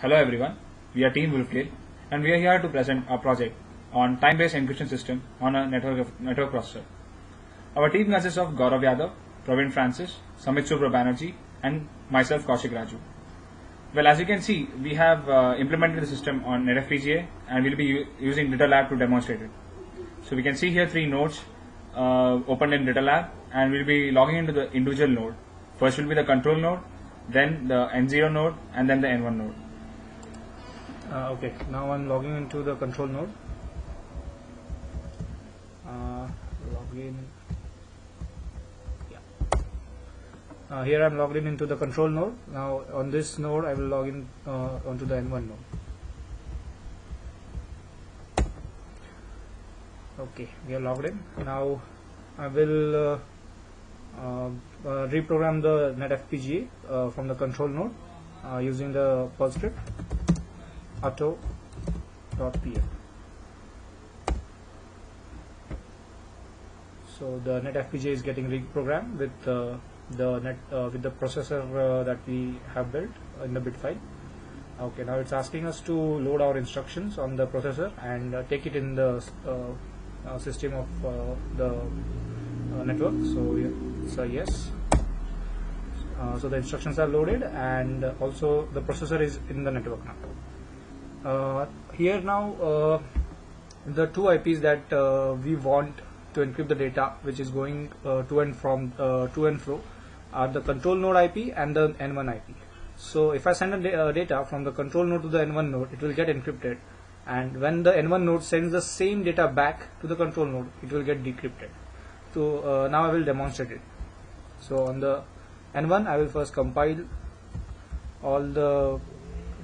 Hello everyone, we are Team Wolfdale and we are here to present our project on time-based encryption system on a network processor. Our team consists of Gaurav Yadav, Praveen Francis, Samitsubhro Banerji and myself Kaushik Raju. Well, as you can see, we have implemented the system on NetFPGA and we'll be using DataLab to demonstrate it. So we can see here 3 nodes opened in DataLab, and we'll be logging into the individual node. First will be the control node, then the N0 node and then the N1 node. Okay, now I'm logging into the control node. Login. Yeah. Here I'm logged in into the control node. Now on this node I will log in onto the N1 node. Okay, we are logged in. Now I will reprogram the NetFPGA from the control node using the Perl script auto.pl. So the NetFPGA is getting reprogrammed with the processor that we have built in the bit file. Okay, now it's asking us to load our instructions on the processor and take it in the system of the network. So it's a yes. So the instructions are loaded and also the processor is in the network now. Here now the 2 IPs that we want to encrypt the data which is going to and fro are the control node IP and the N1 IP. So if I send a data from the control node to the N1 node, it will get encrypted, and when the N1 node sends the same data back to the control node, it will get decrypted. So now I will demonstrate it. So on the N1 I will first compile all the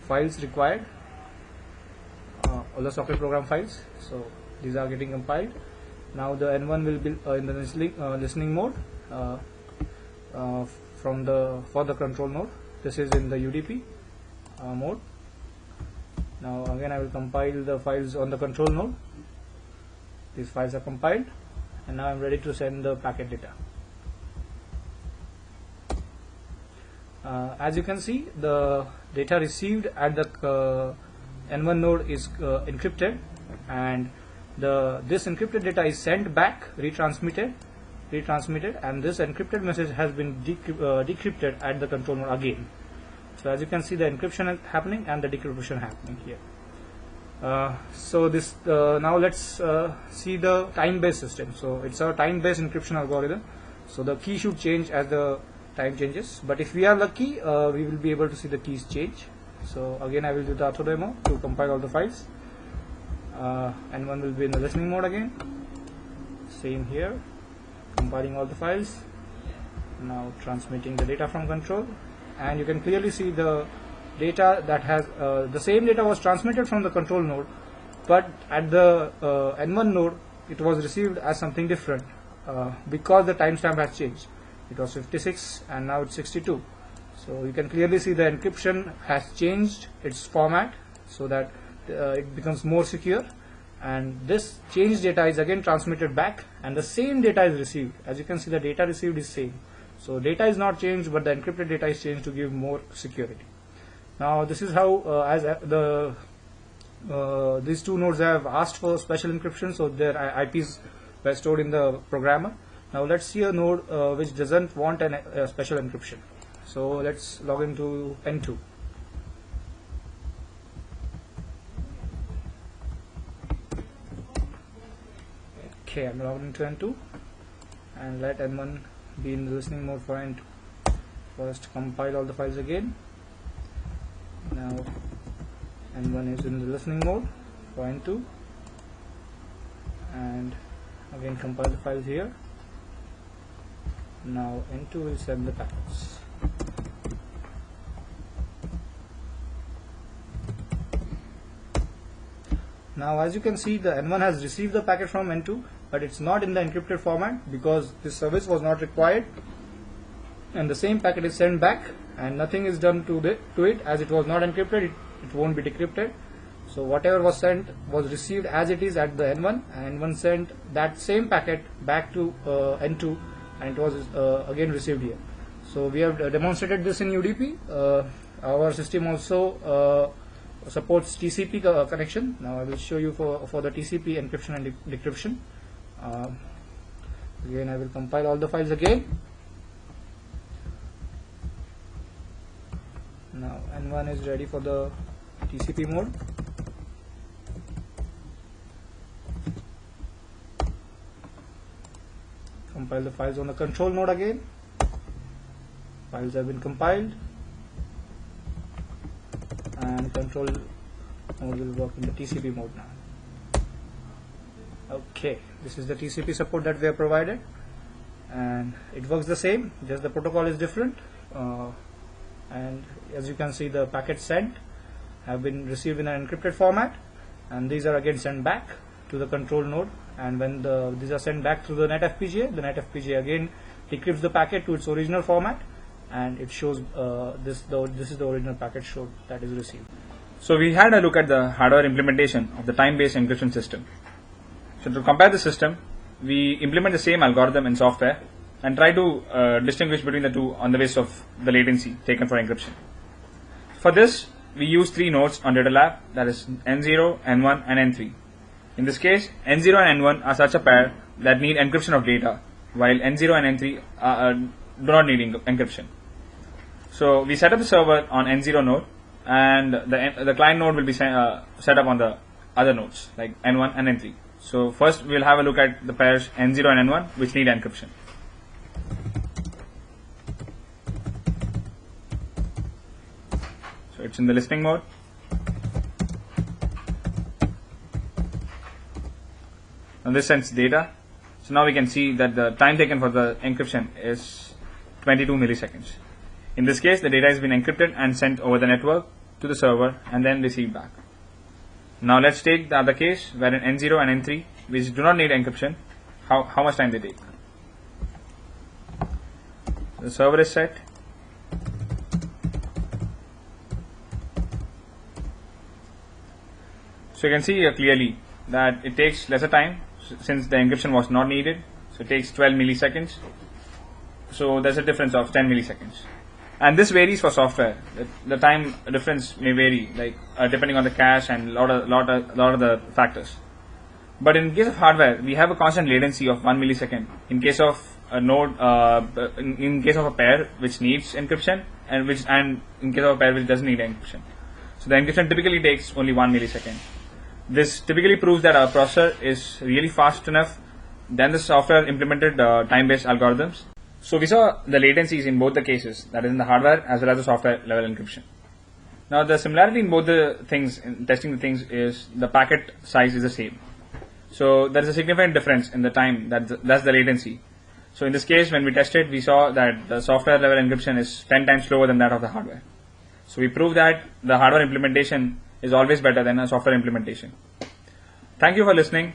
files required, all the socket program files. So these are getting compiled. Now the N1 will be in the listening mode for the control node. This is in the UDP mode. Now again I will compile the files on the control node. These files are compiled, and now I am ready to send the packet data. As you can see, the data received at the N1 node is encrypted, and this encrypted data is sent back, retransmitted, and this encrypted message has been decrypted at the control node again. So as you can see, the encryption is happening and the decryption happening here. So this now let's see the time-based system. So it's a time-based encryption algorithm. So the key should change as the time changes, but if we are lucky, we will be able to see the keys change. So again I will do the auto demo to compile all the files. N1 will be in the listening mode again. Same here, compiling all the files. Now transmitting the data from control, and you can clearly see the data that has the same data was transmitted from the control node, but at the N1 node it was received as something different because the timestamp has changed. It was 56 and now it's 62. So you can clearly see the encryption has changed its format so that it becomes more secure, and this changed data is again transmitted back and the same data is received. As you can see, the data received is same. So data is not changed, but the encrypted data is changed to give more security. Now this is how these 2 nodes have asked for special encryption, so their IPs were stored in the programmer. Now let's see a node which doesn't want a special encryption. So let's log into N2. Okay, I'm logged into N2, and let N1 be in the listening mode for N2. First compile all the files again. Now N1 is in the listening mode for N2, and again compile the files here. Now N2 will send the packets. Now as you can see, the N1 has received the packet from N2, but it's not in the encrypted format because this service was not required, and the same packet is sent back and nothing is done to it as it was not encrypted. It won't be decrypted. So whatever was sent was received as it is at the N1, and N1 sent that same packet back to N2, and it was again received here. So we have demonstrated this in UDP. Our system also supports TCP connection. Now I will show you for the TCP encryption and decryption. Again, I will compile all the files again. Now N1 is ready for the TCP mode. Compile the files on the control node again. Files have been compiled, and control node will work in the TCP mode now. Okay, this is the TCP support that we have provided, and it works the same, just the protocol is different. And as you can see, the packets sent have been received in an encrypted format, and these are again sent back to the control node. And when these are sent back through the NetFPGA, the NetFPGA again decrypts the packet to its original format, and it shows this is the original packet showed that is received. So we had a look at the hardware implementation of the time-based encryption system. So to compare the system, we implement the same algorithm in software and try to distinguish between the two on the basis of the latency taken for encryption. For this, we use 3 nodes on data lab, that is N0, N1 and N3. In this case, N0 and N1 are such a pair that need encryption of data, while N0 and N3 do not need encryption. So we set up the server on N0 node, and the client node will be set up on the other nodes like N1 and N3. So first we will have a look at the pairs N0 and N1 which need encryption. So it's in the listening mode. Now this sends data. So now we can see that the time taken for the encryption is 22 milliseconds. In this case, the data has been encrypted and sent over the network to the server and then received back. Now let's take the other case where in N0 and N3, which do not need encryption, how much time they take. The server is set. So you can see here clearly that it takes lesser time since the encryption was not needed. So it takes 12 milliseconds. So there's a difference of 10 milliseconds. And this varies for software. The time difference may vary, like depending on the cache and lot of the factors. But in case of hardware, we have a constant latency of 1 millisecond in case of a node, in case of a pair which needs encryption, and in case of a pair which doesn't need encryption. So the encryption typically takes only 1 millisecond. This typically proves that our processor is really fast enough than the software implemented time-based algorithms. So we saw the latencies in both the cases, that is in the hardware as well as the software level encryption. Now the similarity in both the things, in testing the things, is the packet size is the same. So there is a significant difference in the time, that's the latency. So in this case, when we tested, we saw that the software level encryption is 10 times slower than that of the hardware. So we proved that the hardware implementation is always better than a software implementation. Thank you for listening.